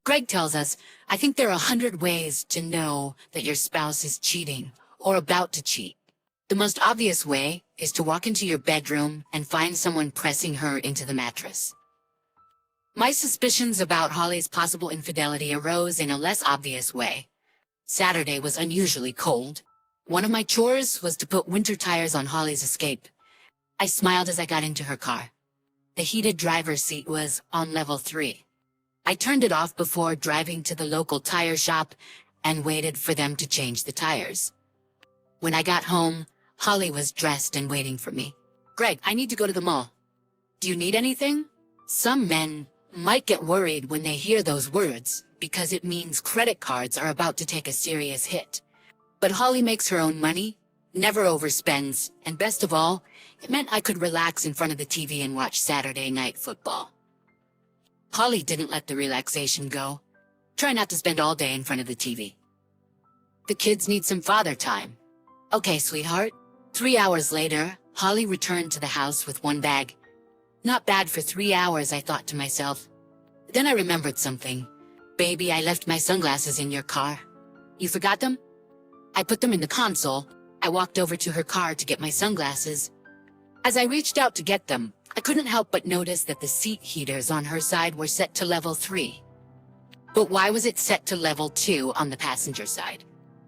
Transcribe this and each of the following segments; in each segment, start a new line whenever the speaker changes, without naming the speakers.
Greg tells us, I think there are 100 ways to know that your spouse is cheating or about to cheat. The most obvious way is to walk into your bedroom and find someone pressing her into the mattress. My suspicions about Holly's possible infidelity arose in a less obvious way. Saturday was unusually cold. One of my chores was to put winter tires on Holly's Escape. I smiled as I got into her car. The heated driver's seat was on level 3. I turned it off before driving to the local tire shop and waited for them to change the tires. When I got home, Holly was dressed and waiting for me. Greg, I need to go to the mall. Do you need anything? Some men might get worried when they hear those words because it means credit cards are about to take a serious hit. But Holly makes her own money, never overspends, and best of all, it meant I could relax in front of the TV and watch Saturday Night Football. Holly didn't let the relaxation go. Try not to spend all day in front of the TV. The kids need some father time. Okay, sweetheart. 3 hours later, Holly returned to the house with one bag. Not bad for 3 hours, I thought to myself. Then I remembered something. Baby, I left my sunglasses in your car. You forgot them? I put them in the console. I walked over to her car to get my sunglasses. As I reached out to get them, I couldn't help but notice that the seat heaters on her side were set to level 3. But why was it set to level 2 on the passenger side?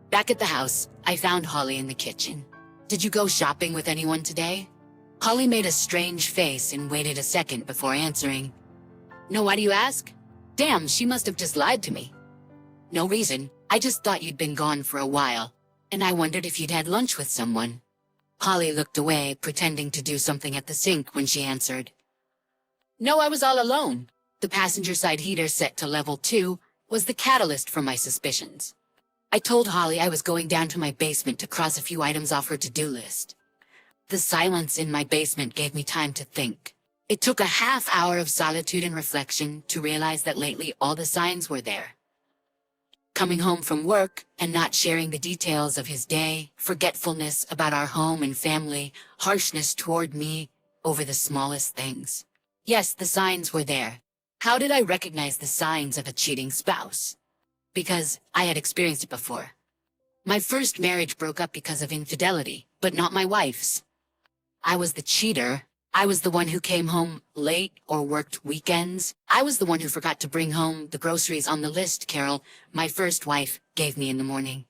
Back at the house, I found Holly in the kitchen. Did you go shopping with anyone today? Holly made a strange face and waited a second before answering. No, why do you ask? Damn, she must have just lied to me. No reason, I just thought you'd been gone for a while, and I wondered if you'd had lunch with someone. Holly looked away, pretending to do something at the sink when she answered. No, I was all alone. The passenger side heater set to level 2 was the catalyst for my suspicions. I told Holly I was going down to my basement to cross a few items off her to-do list. The silence in my basement gave me time to think. It took a half hour of solitude and reflection to realize that lately all the signs were there. Coming home from work and not sharing the details of his day, forgetfulness about our home and family, harshness toward me over the smallest things. Yes, the signs were there. How did I recognize the signs of a cheating spouse? Because I had experienced it before. My first marriage broke up because of infidelity, but not my wife's. I was the cheater. I was the one who came home late or worked weekends. I was the one who forgot to bring home the groceries on the list Carol, my first wife, gave me in the morning.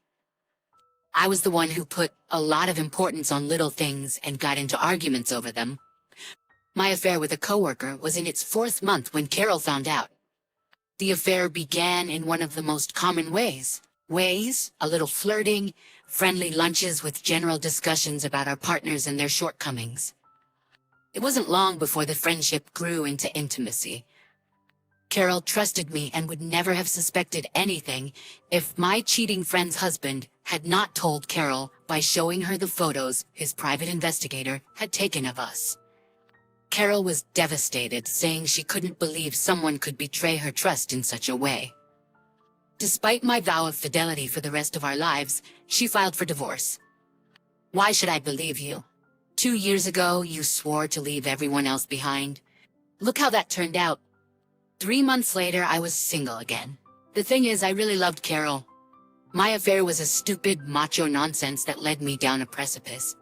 I was the one who put a lot of importance on little things and got into arguments over them. My affair with a coworker was in its 4th month when Carol found out. The affair began in one of the most common ways. A little flirting, friendly lunches with general discussions about our partners and their shortcomings. It wasn't long before the friendship grew into intimacy. Carol trusted me and would never have suspected anything if my cheating friend's husband had not told Carol by showing her the photos his private investigator had taken of us. Carol was devastated, saying she couldn't believe someone could betray her trust in such a way. Despite my vow of fidelity for the rest of our lives, she filed for divorce. Why should I believe you? 2 years ago, you swore to leave everyone else behind. Look how that turned out. 3 months later, I was single again. The thing is, I really loved Carol. My affair was a stupid, macho nonsense that led me down a precipice.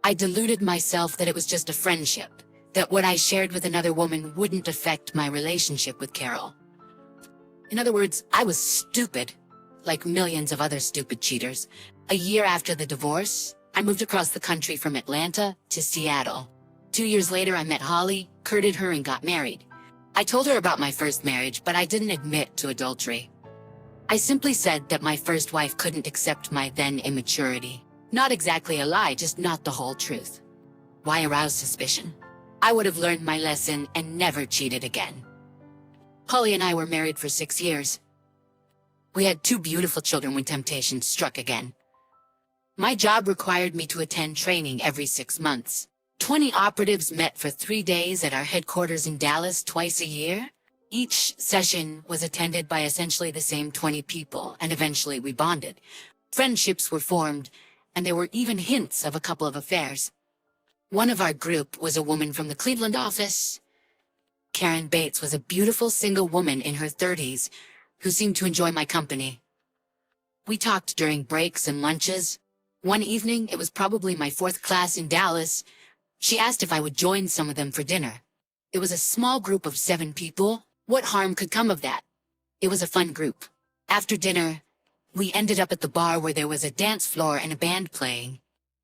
I deluded myself that it was just a friendship, that what I shared with another woman wouldn't affect my relationship with Carol. In other words, I was stupid, like millions of other stupid cheaters. A year after the divorce, I moved across the country from Atlanta to Seattle. 2 years later, I met Holly, courted her, and got married. I told her about my first marriage, but I didn't admit to adultery. I simply said that my first wife couldn't accept my then immaturity. Not exactly a lie, just not the whole truth. Why arouse suspicion? I would have learned my lesson and never cheated again. Holly and I were married for 6 years. We had 2 beautiful children when temptation struck again. My job required me to attend training every 6 months. 20 operatives met for 3 days at our headquarters in Dallas twice a year. Each session was attended by essentially the same 20 people, and eventually we bonded. Friendships were formed, and there were even hints of a couple of affairs. One of our group was a woman from the Cleveland office. Karen Bates was a beautiful single woman in her 30s. who seemed to enjoy my company. We talked during breaks and lunches. One evening, it was probably my fourth class in Dallas, she asked if I would join some of them for dinner. It was a small group of 7 people. What harm could come of that? It was a fun group. After dinner, we ended up at the bar where there was a dance floor and a band playing.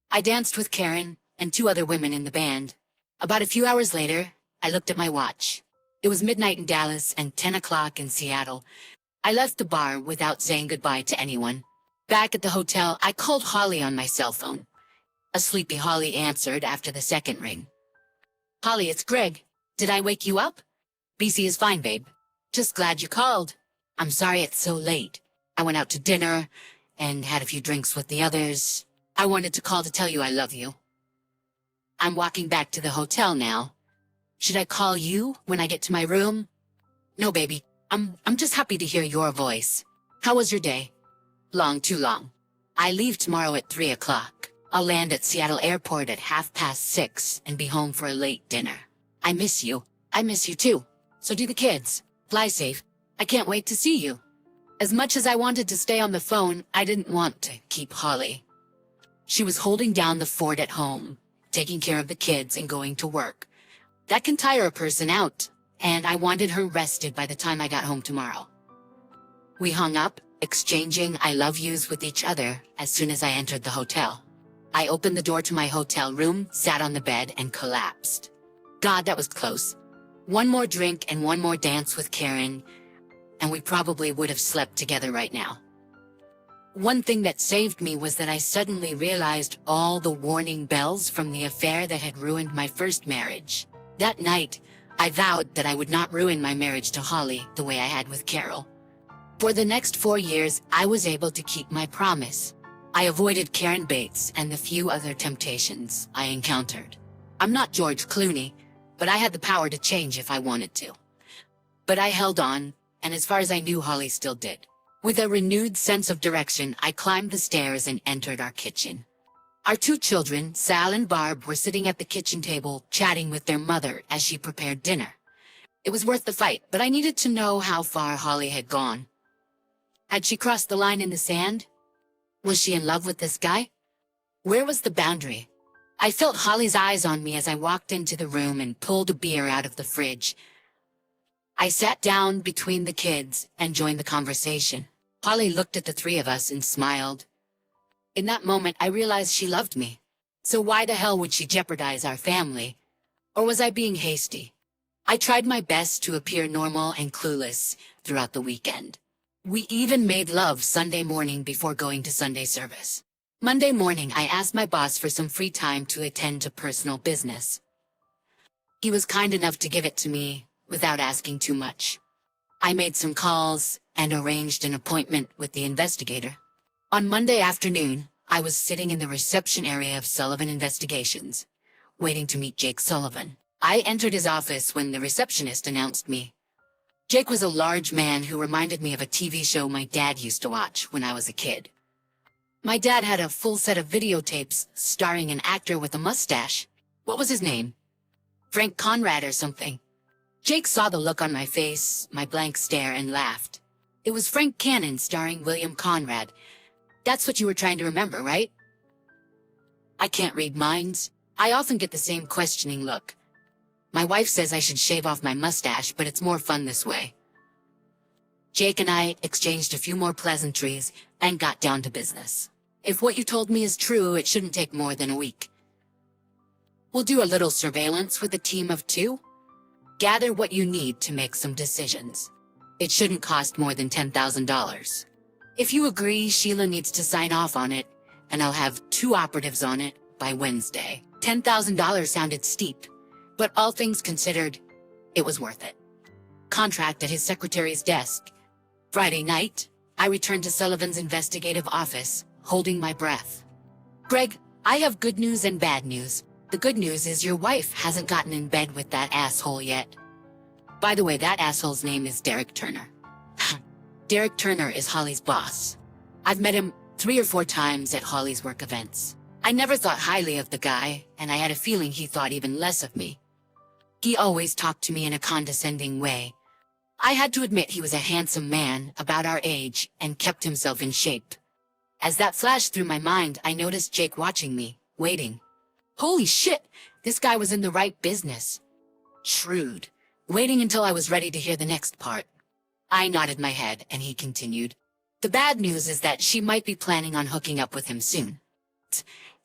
I danced with Karen and 2 other women in the band. About a few hours later, I looked at my watch. It was midnight in Dallas and 10 o'clock in Seattle. I left the bar without saying goodbye to anyone. Back at the hotel, I called Holly on my cell phone. A sleepy Holly answered after the second ring. "Holly, it's Greg. Did I wake you up?" "BC is fine, babe. Just glad you called. I'm sorry it's so late. I went out to dinner and had a few drinks with the others. I wanted to call to tell you I love you. I'm walking back to the hotel now. Should I call you when I get to my room?" "No, baby. I'm just happy to hear your voice. How was your day?" "Long, too long. I leave tomorrow at 3 o'clock. I'll land at Seattle Airport at 6:30 and be home for a late dinner. I miss you. I miss you too. So do the kids. Fly safe. I can't wait to see you." As much as I wanted to stay on the phone, I didn't want to keep Holly. She was holding down the fort at home, taking care of the kids and going to work. That can tire a person out, and I wanted her rested by the time I got home tomorrow. We hung up, exchanging I love yous with each other as soon as I entered the hotel. I opened the door to my hotel room, sat on the bed, and collapsed. God, that was close. One more drink and one more dance with Karen, and we probably would have slept together right now. One thing that saved me was that I suddenly realized all the warning bells from the affair that had ruined my first marriage. That night, I vowed that I would not ruin my marriage to Holly the way I had with Carol. For the next 4 years, I was able to keep my promise. I avoided Karen Bates and the few other temptations I encountered. I'm not George Clooney, but I had the power to change if I wanted to. But I held on, and as far as I knew, Holly still did. With a renewed sense of direction, I climbed the stairs and entered our kitchen. Our 2 children, Sal and Barb, were sitting at the kitchen table, chatting with their mother as she prepared dinner. It was worth the fight, but I needed to know how far Holly had gone. Had she crossed the line in the sand? Was she in love with this guy? Where was the boundary? I felt Holly's eyes on me as I walked into the room and pulled a beer out of the fridge. I sat down between the kids and joined the conversation. Holly looked at the 3 of us and smiled. In that moment, I realized she loved me. So why the hell would she jeopardize our family? Or was I being hasty? I tried my best to appear normal and clueless throughout the weekend. We even made love Sunday morning before going to Sunday service. Monday morning, I asked my boss for some free time to attend to personal business. He was kind enough to give it to me without asking too much. I made some calls and arranged an appointment with the investigator. On Monday afternoon, I was sitting in the reception area of Sullivan Investigations, waiting to meet Jake Sullivan. I entered his office when the receptionist announced me. Jake was a large man who reminded me of a TV show my dad used to watch when I was a kid. My dad had a full set of videotapes starring an actor with a mustache. What was his name? Frank Conrad or something. Jake saw the look on my face, my blank stare, and laughed. It was Frank Cannon starring William Conrad. That's what you were trying to remember, right? I can't read minds. I often get the same questioning look. My wife says I should shave off my mustache, but it's more fun this way. Jake and I exchanged a few more pleasantries and got down to business. If what you told me is true, it shouldn't take more than a week. We'll do a little surveillance with a team of 2. Gather what you need to make some decisions. It shouldn't cost more than $10,000. If you agree, Sheila needs to sign off on it, and I'll have 2 operatives on it by Wednesday. $10,000 sounded steep, but all things considered, it was worth it. Contract at his secretary's desk. Friday night, I returned to Sullivan's investigative office, holding my breath. "Greg, I have good news and bad news. The good news is your wife hasn't gotten in bed with that asshole yet. By the way, that asshole's name is Derek Turner." Derek Turner is Holly's boss. I've met him 3 or 4 times at Holly's work events. I never thought highly of the guy, and I had a feeling he thought even less of me. He always talked to me in a condescending way. I had to admit he was a handsome man, about our age, and kept himself in shape. As that flashed through my mind, I noticed Jake watching me, waiting. Holy shit, this guy was in the right business. Shrewd. Waiting until I was ready to hear the next part. I nodded my head, and he continued. The bad news is that she might be planning on hooking up with him soon.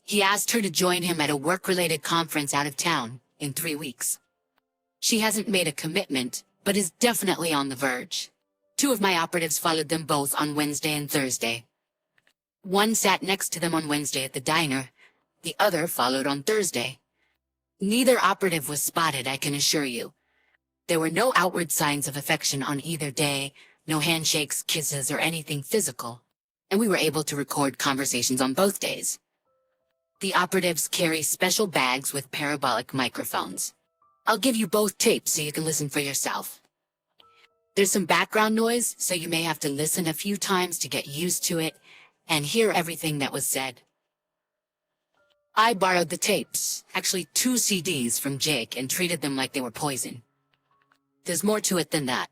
He asked her to join him at a work-related conference out of town in 3 weeks. She hasn't made a commitment, but is definitely on the verge. 2 of my operatives followed them both on Wednesday and Thursday. One sat next to them on Wednesday at the diner. The other followed on Thursday. Neither operative was spotted, I can assure you. There were no outward signs of affection on either day, no handshakes, kisses, or anything physical, and we were able to record conversations on both days. The operatives carry special bags with parabolic microphones. I'll give you both tapes so you can listen for yourself. There's some background noise, so you may have to listen a few times to get used to it and hear everything that was said. I borrowed the tapes, actually 2 CDs from Jake, and treated them like they were poison. There's more to it than that.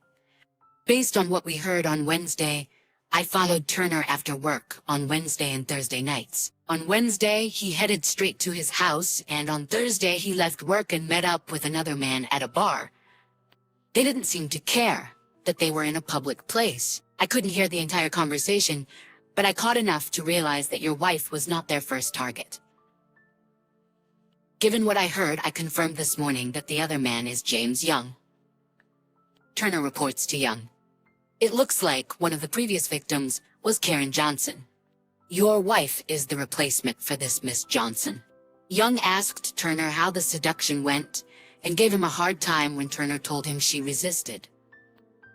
Based on what we heard on Wednesday, I followed Turner after work on Wednesday and Thursday nights. On Wednesday, he headed straight to his house, and on Thursday he left work and met up with another man at a bar. They didn't seem to care that they were in a public place. I couldn't hear the entire conversation, but I caught enough to realize that your wife was not their first target. Given what I heard, I confirmed this morning that the other man is James Young. Turner reports to Young. It looks like one of the previous victims was Karen Johnson. Your wife is the replacement for this Miss Johnson. Young asked Turner how the seduction went and gave him a hard time when Turner told him she resisted.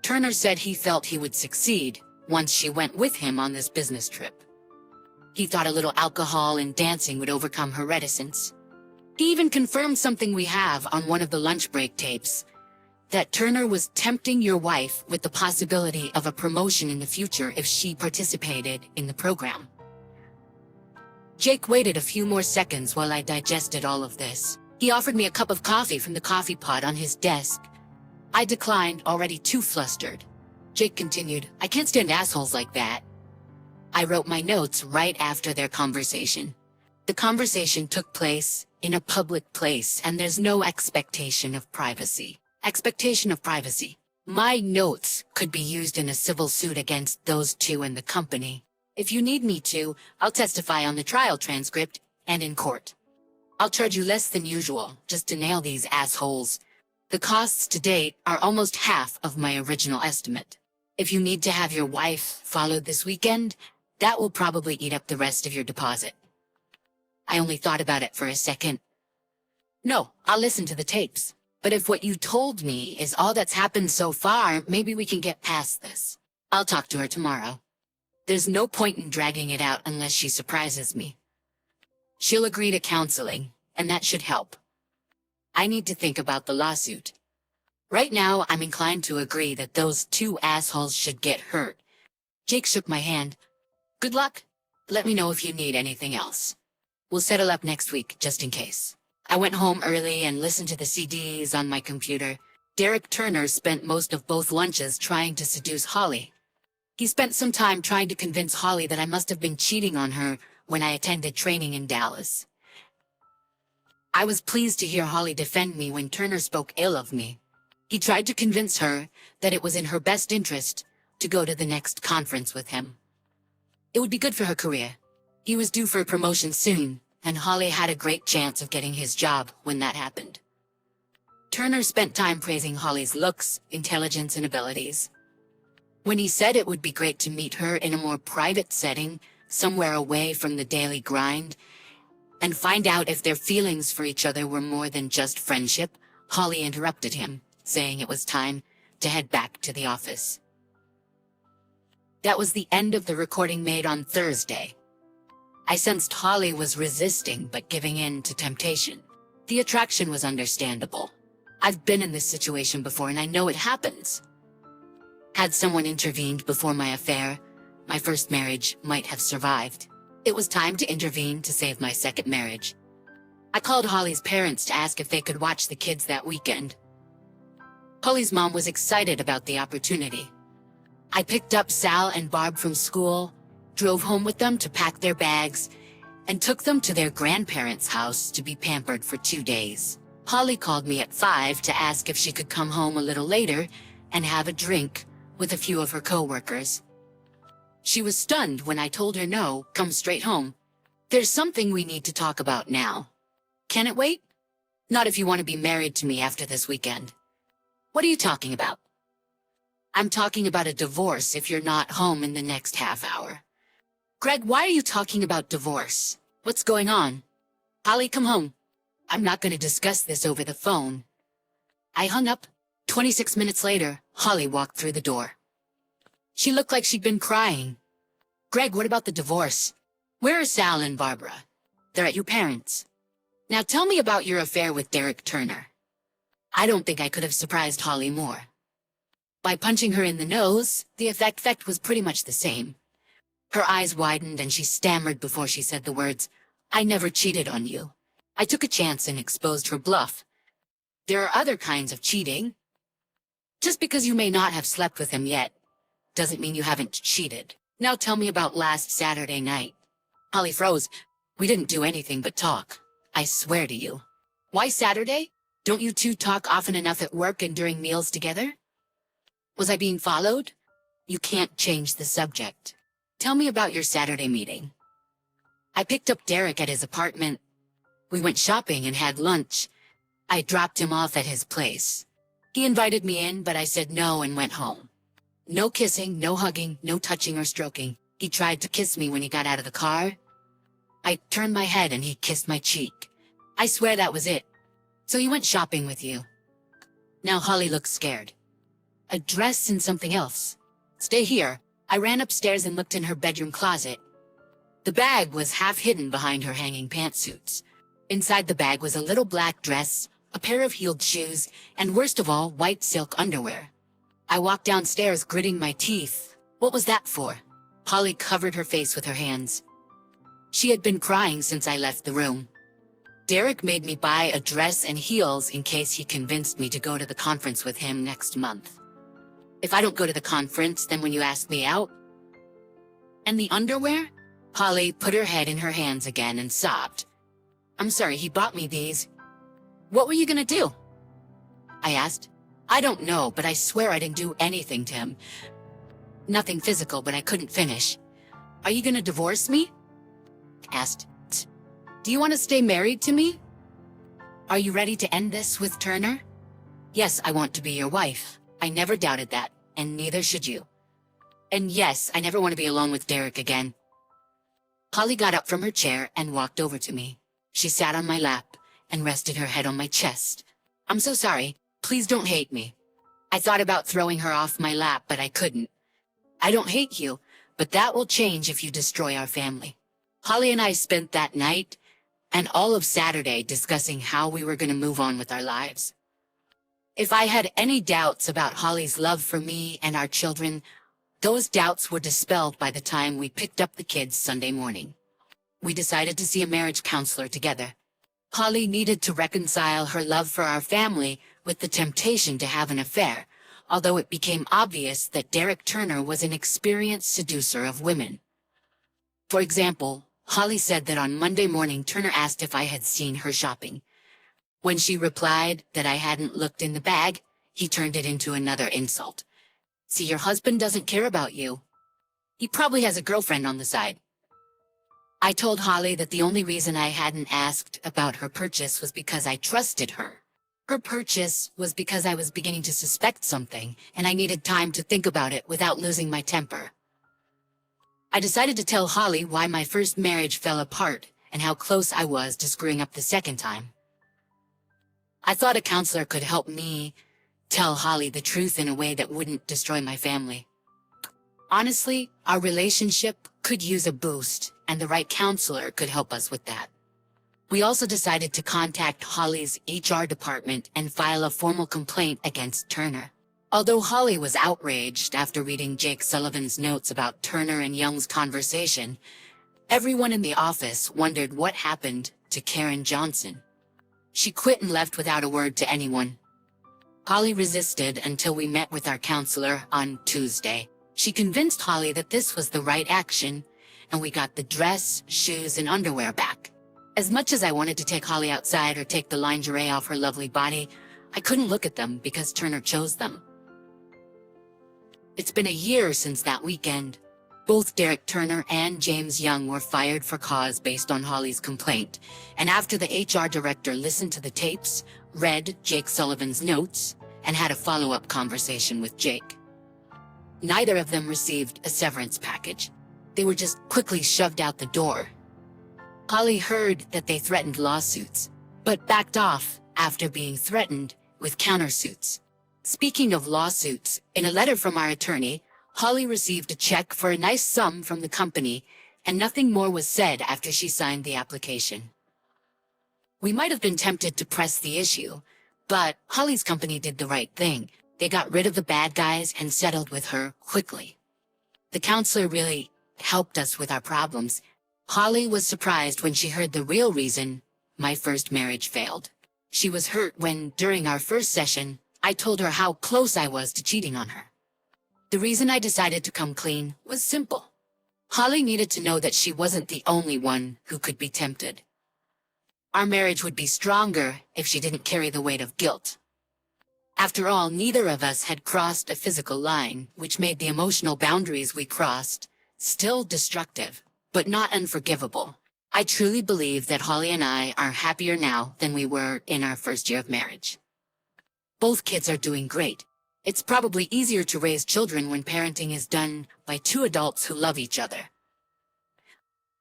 Turner said he felt he would succeed once she went with him on this business trip. He thought a little alcohol and dancing would overcome her reticence. He even confirmed something we have on one of the lunch break tapes, that Turner was tempting your wife with the possibility of a promotion in the future if she participated in the program. Jake waited a few more seconds while I digested all of this. He offered me a cup of coffee from the coffee pot on his desk. I declined, already too flustered. Jake continued, I can't stand assholes like that. I wrote my notes right after their conversation. The conversation took place in a public place, and there's no expectation of privacy. Expectation of privacy. My notes could be used in a civil suit against those 2 and the company. If you need me to, I'll testify on the trial transcript and in court. I'll charge you less than usual, just to nail these assholes. The costs to date are almost half of my original estimate. If you need to have your wife followed this weekend, that will probably eat up the rest of your deposit. I only thought about it for a second. No, I'll listen to the tapes. But if what you told me is all that's happened so far, maybe we can get past this. I'll talk to her tomorrow. There's no point in dragging it out unless she surprises me. She'll agree to counseling, and that should help. I need to think about the lawsuit. Right now, I'm inclined to agree that those 2 assholes should get hurt. Jake shook my hand. Good luck. Let me know if you need anything else. We'll settle up next week, just in case. I went home early and listened to the CDs on my computer. Derek Turner spent most of both lunches trying to seduce Holly. He spent some time trying to convince Holly that I must have been cheating on her when I attended training in Dallas. I was pleased to hear Holly defend me when Turner spoke ill of me. He tried to convince her that it was in her best interest to go to the next conference with him. It would be good for her career. He was due for a promotion soon, and Holly had a great chance of getting his job when that happened. Turner spent time praising Holly's looks, intelligence, and abilities. When he said it would be great to meet her in a more private setting, somewhere away from the daily grind, and find out if their feelings for each other were more than just friendship, Holly interrupted him, saying it was time to head back to the office. That was the end of the recording made on Thursday. I sensed Holly was resisting but giving in to temptation. The attraction was understandable. I've been in this situation before and I know it happens. Had someone intervened before my affair, my first marriage might have survived. It was time to intervene to save my second marriage. I called Holly's parents to ask if they could watch the kids that weekend. Holly's mom was excited about the opportunity. I picked up Sal and Barb from school, drove home with them to pack their bags, and took them to their grandparents' house to be pampered for 2 days. Holly called me at 5 to ask if she could come home a little later and have a drink with a few of her co-workers. She was stunned when I told her no, come straight home. There's something we need to talk about now. Can it wait? Not if you want to be married to me after this weekend. What are you talking about? I'm talking about a divorce if you're not home in the next half hour. Greg, why are you talking about divorce? What's going on? Holly, come home. I'm not going to discuss this over the phone. I hung up. 26 minutes later, Holly walked through the door. She looked like she'd been crying. Greg, what about the divorce? Where are Sal and Barbara? They're at your parents'. Now tell me about your affair with Derek Turner. I don't think I could have surprised Holly more. By punching her in the nose, the effect was pretty much the same. Her eyes widened and she stammered before she said the words, I never cheated on you. I took a chance and exposed her bluff. There are other kinds of cheating. Just because you may not have slept with him yet, doesn't mean you haven't cheated. Now tell me about last Saturday night. Holly froze. We didn't do anything but talk. I swear to you. Why Saturday? Don't you two talk often enough at work and during meals together? Was I being followed? You can't change the subject. Tell me about your Saturday meeting. I picked up Derek at his apartment. We went shopping and had lunch. I dropped him off at his place. He invited me in, but I said no and went home. No kissing, no hugging, no touching or stroking. He tried to kiss me when he got out of the car. I turned my head and he kissed my cheek. I swear that was it. So he went shopping with you. Now Holly looks scared. A dress and something else. Stay here. I ran upstairs and looked in her bedroom closet. The bag was half hidden behind her hanging pantsuits. Inside the bag was a little black dress, a pair of heeled shoes, and worst of all, white silk underwear. I walked downstairs gritting my teeth. What was that for? Holly covered her face with her hands. She had been crying since I left the room. Derek made me buy a dress and heels in case he convinced me to go to the conference with him next month. If I don't go to the conference, then when you ask me out? And the underwear? Holly put her head in her hands again and sobbed. I'm sorry, he bought me these. What were you gonna do? I asked. I don't know, but I swear I didn't do anything to him. Nothing physical, but I couldn't finish. Are you gonna divorce me? Asked. Do you want to stay married to me? Are you ready to end this with Turner? Yes, I want to be your wife. I never doubted that, and neither should you. And yes, I never want to be alone with Derek again. Holly got up from her chair and walked over to me. She sat on my lap and rested her head on my chest. I'm so sorry. Please don't hate me. I thought about throwing her off my lap, but I couldn't. I don't hate you, but that will change if you destroy our family. Holly and I spent that night and all of Saturday discussing how we were going to move on with our lives. If I had any doubts about Holly's love for me and our children, those doubts were dispelled by the time we picked up the kids Sunday morning. We decided to see a marriage counselor together. Holly needed to reconcile her love for our family with the temptation to have an affair, although it became obvious that Derek Turner was an experienced seducer of women. For example, Holly said that on Monday morning Turner asked if I had seen her shopping. When she replied that I hadn't looked in the bag, he turned it into another insult. See, your husband doesn't care about you. He probably has a girlfriend on the side. I told Holly that the only reason I hadn't asked about her purchase was because I trusted her. Her purchase was because I was beginning to suspect something, and I needed time to think about it without losing my temper. I decided to tell Holly why my first marriage fell apart and how close I was to screwing up the second time. I thought a counselor could help me tell Holly the truth in a way that wouldn't destroy my family. Honestly, our relationship could use a boost, and the right counselor could help us with that. We also decided to contact Holly's HR department and file a formal complaint against Turner. Although Holly was outraged after reading Jake Sullivan's notes about Turner and Young's conversation, everyone in the office wondered what happened to Karen Johnson. She quit and left without a word to anyone. Holly resisted until we met with our counselor on Tuesday. She convinced Holly that this was the right action, and we got the dress, shoes, and underwear back. As much as I wanted to take Holly outside or take the lingerie off her lovely body, I couldn't look at them because Turner chose them. It's been a year since that weekend. Both Derek Turner and James Young were fired for cause based on Holly's complaint, and after the HR director listened to the tapes, read Jake Sullivan's notes, and had a follow-up conversation with Jake. Neither of them received a severance package. They were just quickly shoved out the door. Holly heard that they threatened lawsuits, but backed off after being threatened with countersuits. Speaking of lawsuits, in a letter from our attorney, Holly received a check for a nice sum from the company, and nothing more was said after she signed the application. We might have been tempted to press the issue, but Holly's company did the right thing. They got rid of the bad guys and settled with her quickly. The counselor really helped us with our problems. Holly was surprised when she heard the real reason my first marriage failed. She was hurt when, during our first session, I told her how close I was to cheating on her. The reason I decided to come clean was simple. Holly needed to know that she wasn't the only one who could be tempted. Our marriage would be stronger if she didn't carry the weight of guilt. After all, neither of us had crossed a physical line, which made the emotional boundaries we crossed still destructive, but not unforgivable. I truly believe that Holly and I are happier now than we were in our first year of marriage. Both kids are doing great. It's probably easier to raise children when parenting is done by two adults who love each other.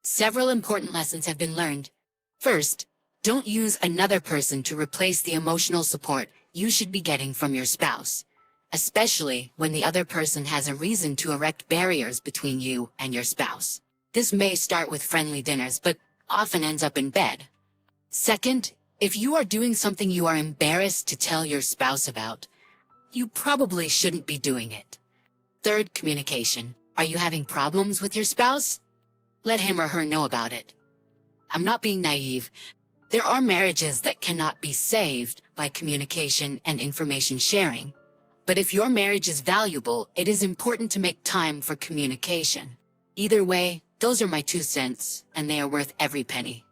Several important lessons have been learned. First, don't use another person to replace the emotional support you should be getting from your spouse, especially when the other person has a reason to erect barriers between you and your spouse. This may start with friendly dinners, but often ends up in bed. Second, if you are doing something you are embarrassed to tell your spouse about, you probably shouldn't be doing it. Third, communication. Are you having problems with your spouse? Let him or her know about it. I'm not being naive. There are marriages that cannot be saved by communication and information sharing. But if your marriage is valuable, it is important to make time for communication. Either way, those are my 2 cents, and they are worth every penny.